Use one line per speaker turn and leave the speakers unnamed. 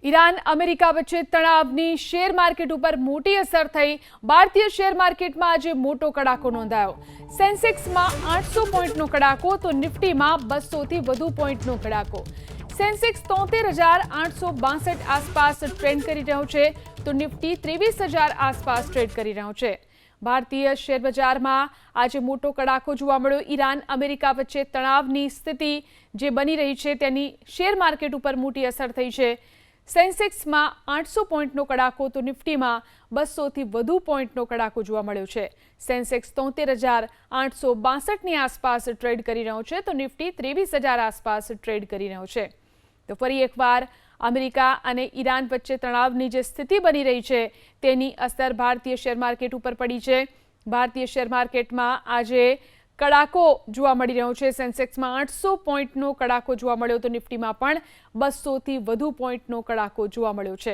Iran America વચ્ચે તણાવની share market ઉપર મોટી અસર થઈ। ભારતીય શેર માર્કેટમાં આજે મોટો કડાકો નોંધાયો। સેન્સેક્સમાં 800 પોઈન્ટનો કડાકો તો નિફ્ટીમાં 200 થી વધુ પોઈન્ટનો કડાકો। સેન્સેક્સ 73,862 આસપાસ ટ્રેડ કરી રહ્યો છે તો નિફ્ટી 23,000 આસપાસ ટ્રેડ કરી રહ્યો છે। ભારતીય શેર બજારમાં આજે મોટો કડાકો જોવા મળ્યો। ઈરાન અમેરિકા વચ્ચે તણાવની સ્થિતિ જે બની રહી છે તેની શેર માર્કેટ ઉપર મોટી અસર થઈ છે। સેન્સેક્સમાં 800 પોઈન્ટનો કડાકો તો નિફ્ટીમાં 200 થી વધુ પોઈન્ટનો કડાકો જોવા મળ્યો છે। સેન્સેક્સ 73,862ની આસપાસ ટ્રેડ કરી રહ્યો છે તો નિફ્ટી 23,000 આસપાસ ટ્રેડ કરી રહ્યો છે। તો ફરી એકવાર અમેરિકા અને ઈરાન વચ્ચે તણાવની જે સ્થિતિ બની રહી છે તેની અસર ભારતીય શેર માર્કેટ ઉપર પડી છે। ભારતીય શેર માર્કેટમાં આજે કડાકો જોવા મળી રહ્યો છે। સેન્સેક્સમાં 800 પોઈન્ટનો કડાકો જોવા મળ્યો તો નિફ્ટીમાં પણ 200 થી વધુ પોઈન્ટનો કડાકો જોવા મળ્યો છે।